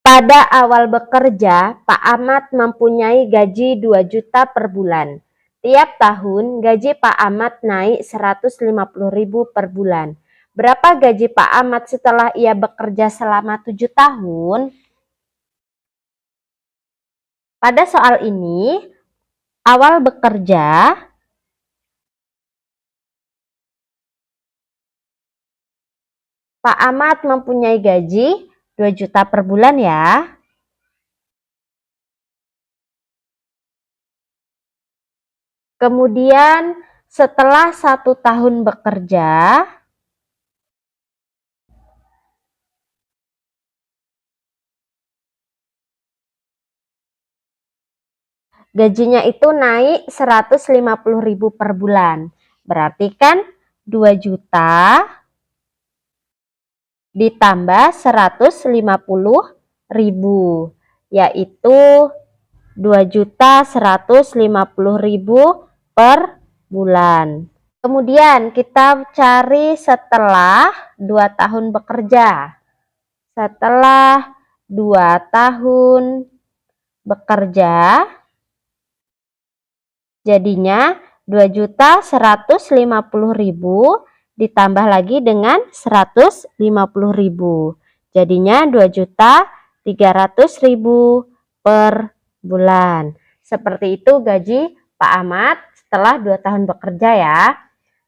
Pada awal bekerja, Pak Ahmad mempunyai gaji 2 juta per bulan. Tiap tahun, gaji Pak Ahmad naik 150.000 per bulan. Berapa gaji Pak Ahmad setelah ia bekerja selama 7 tahun? Pada soal ini, awal bekerja, Pak Ahmad mempunyai gaji 2 juta per bulan ya. Kemudian setelah 1 tahun bekerja, gajinya itu naik 150.000 per bulan. Berarti kan 2 juta ditambah 150.000, yaitu 2.150.000 per bulan. Kemudian kita cari setelah 2 tahun bekerja. Setelah 2 tahun bekerja, jadinya 2.150.000 ditambah lagi dengan 150.000. Jadinya 2.300.000 per bulan. Seperti itu gaji Pak Ahmad setelah 2 tahun bekerja ya.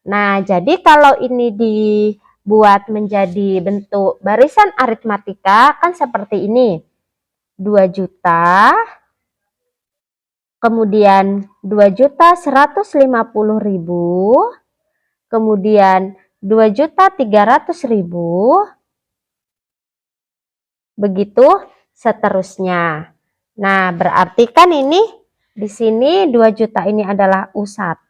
Nah, jadi kalau ini dibuat menjadi bentuk barisan aritmatika kan seperti ini. 2 juta, kemudian 2.150.000, kemudian 2.300.000, begitu seterusnya. Nah, berarti kan ini di sini 2 juta ini adalah U1,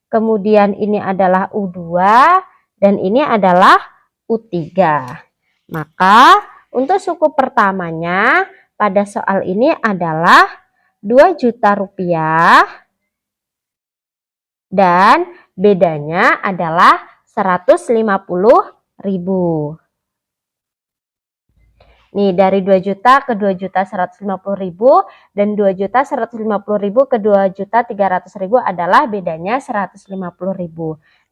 kemudian ini adalah U2, dan ini adalah U3. Maka untuk suku pertamanya pada soal ini adalah 2 juta rupiah dan bedanya adalah 150.000. Nih, dari 2 juta ke 2.150.000 dan 2.150.000 ke 2.300.000 adalah bedanya 150.000.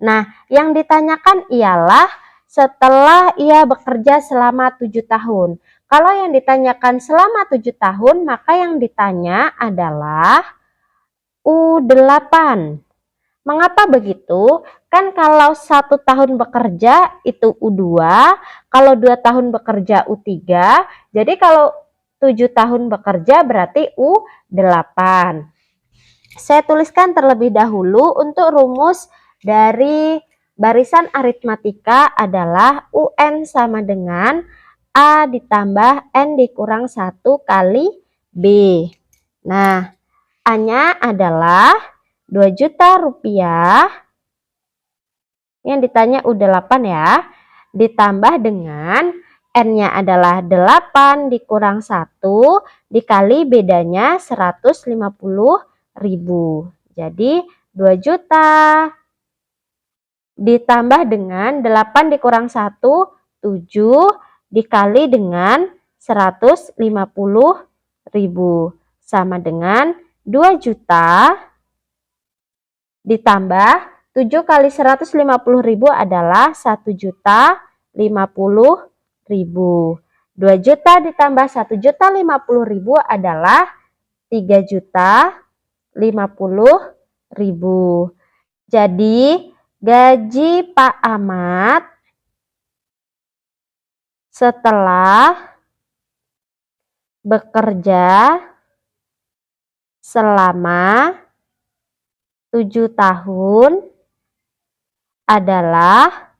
Nah, yang ditanyakan ialah setelah ia bekerja selama 7 tahun. Kalau yang ditanyakan selama 7 tahun, maka yang ditanya adalah U8. Mengapa begitu? Kan kalau 1 tahun bekerja itu U2, kalau 2 tahun bekerja U3, jadi kalau 7 tahun bekerja berarti U8. Saya tuliskan terlebih dahulu untuk rumus dari barisan aritmatika adalah UN sama dengan A ditambah N dikurang 1 kali B. Nah, A-nya adalah 2 juta rupiah, yang ditanya U8 ya, ditambah dengan N-nya adalah 8 dikurang 1 dikali bedanya 150.000. Jadi 2 juta ditambah dengan 8 dikurang 1, 7 dikali dengan 150.000 sama dengan 2 juta ditambah 7 kali 150.000 adalah 1.050.000. 2 juta ditambah 1.050.000 adalah 3.050.000. Jadi gaji Pak Ahmad setelah bekerja selama 7 tahun adalah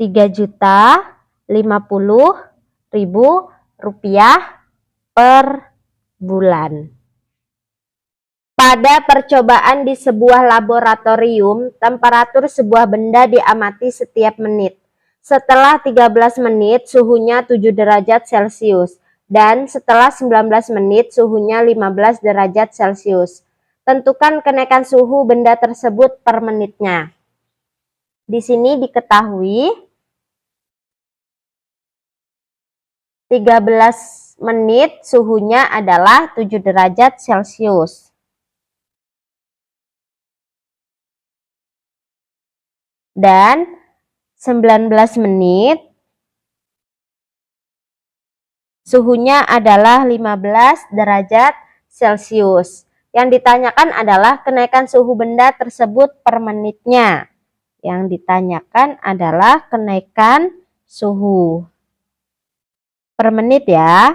3.050.000 rupiah per bulan. Pada percobaan di sebuah laboratorium, temperatur sebuah benda diamati setiap menit. Setelah 13 menit, suhunya 7 derajat Celcius. Dan setelah 19 menit, suhunya 15 derajat Celcius. Tentukan kenaikan suhu benda tersebut per menitnya. Di sini diketahui 13 menit suhunya adalah 7 derajat Celcius. Dan 19 menit suhunya adalah 15 derajat Celcius. Yang ditanyakan adalah kenaikan suhu benda tersebut per menitnya. Yang ditanyakan adalah kenaikan suhu per menit ya.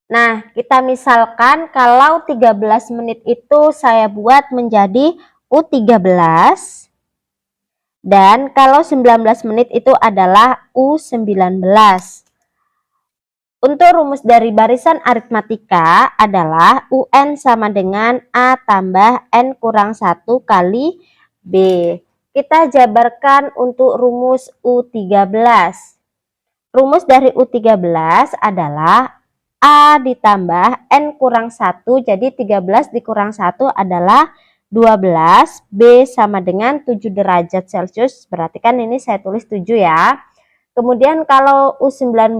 Nah, kita misalkan kalau 13 menit itu saya buat menjadi U13. Dan kalau 19 menit itu adalah U19. Untuk rumus dari barisan aritmatika adalah UN sama dengan A tambah N kurang 1 kali B. Kita jabarkan untuk rumus U13. Rumus dari U13 adalah A ditambah N kurang 1, jadi 13 dikurang 1 adalah 12, B sama dengan 7 derajat Celcius, berarti kan ini saya tulis 7 ya. Kemudian kalau U19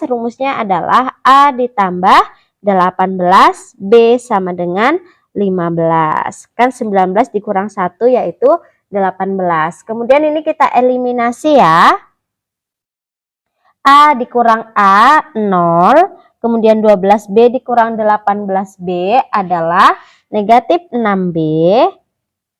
rumusnya adalah A ditambah 18, B sama dengan 15. Kan 19 dikurang 1 yaitu 18. Kemudian ini kita eliminasi ya. A dikurang A 0, kemudian 12B dikurang 18B adalah negatif 6B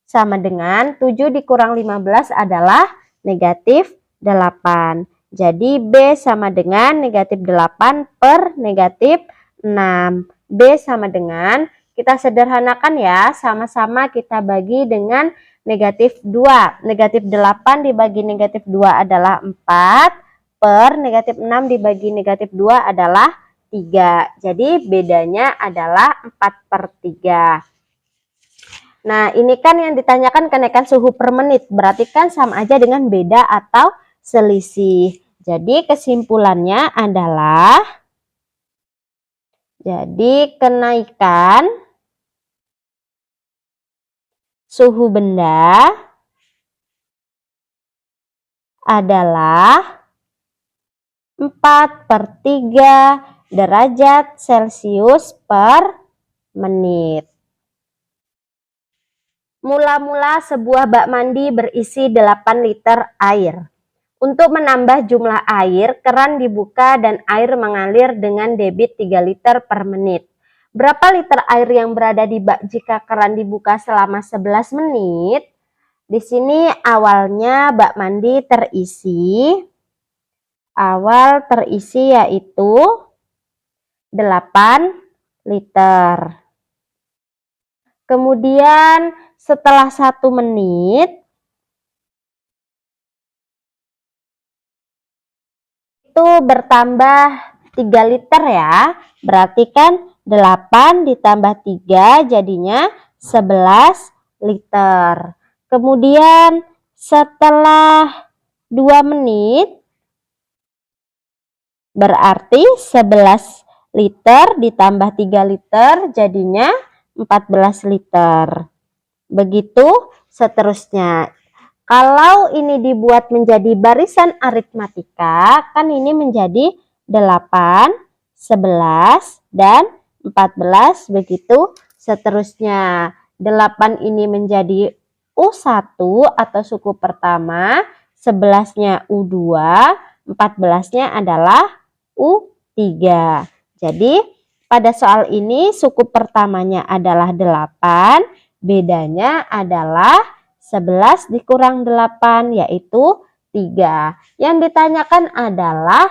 sama dengan 7 dikurang 15 adalah negatif 8. Jadi B sama dengan negatif 8 per negatif 6. B sama dengan, kita sederhanakan ya, sama-sama kita bagi dengan negatif 2. Negatif 8 dibagi negatif 2 adalah 4. Per negatif 6 dibagi negatif 2 adalah 3. Jadi bedanya adalah 4/3. Nah, ini kan yang ditanyakan kenaikan suhu per menit. Berarti kan sama aja dengan beda atau selisih. Jadi kesimpulannya adalah kenaikan suhu benda adalah 4/3 derajat Celcius per menit. Mula-mula sebuah bak mandi berisi 8 liter air. Untuk menambah jumlah air, keran dibuka dan air mengalir dengan debit 3 liter per menit. Berapa liter air yang berada di bak jika keran dibuka selama 11 menit? Di sini awalnya bak mandi terisi. Awal terisi yaitu 8 liter. Kemudian setelah 1 menit itu bertambah 3 liter ya. Berarti kan 8 ditambah 3 jadinya 11 liter. Kemudian setelah 2 menit berarti 11 liter ditambah 3 liter jadinya 14 liter. Begitu seterusnya. Kalau ini dibuat menjadi barisan aritmatika, kan ini menjadi 8, 11, dan 14. Begitu seterusnya. 8 ini menjadi U1 atau suku pertama, 11-nya U2, 14-nya adalah U3. Jadi pada soal ini suku pertamanya adalah 8, bedanya adalah 11 dikurang 8 yaitu 3. Yang ditanyakan adalah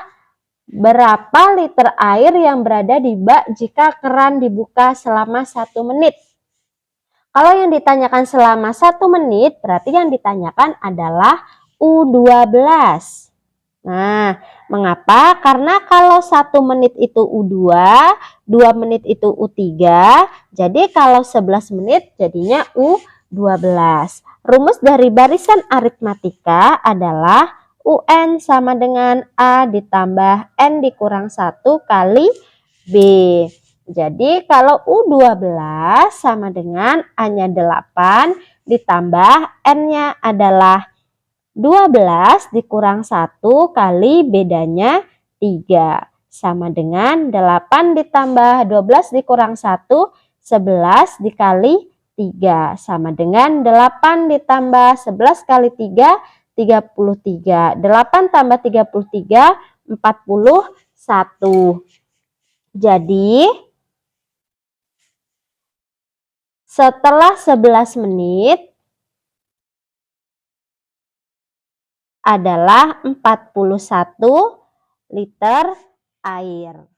berapa liter air yang berada di bak jika keran dibuka selama 1 menit. Kalau yang ditanyakan selama 1 menit berarti yang ditanyakan adalah U12. Nah, mengapa? Karena kalau 1 menit itu U2, 2 menit itu U3, jadi kalau 11 menit jadinya U12. Rumus dari barisan aritmatika adalah UN sama dengan A ditambah N dikurang 1 kali B. Jadi kalau U12 sama dengan A-nya 8 ditambah N-nya adalah 12 dikurang 1 kali bedanya 3. Sama dengan 8 ditambah 12 dikurang 1, 11 dikali 3. Sama dengan 8 ditambah 11 kali 3, 33. 8 tambah 33, 41. Jadi, setelah 11 menit, adalah 41 liter air.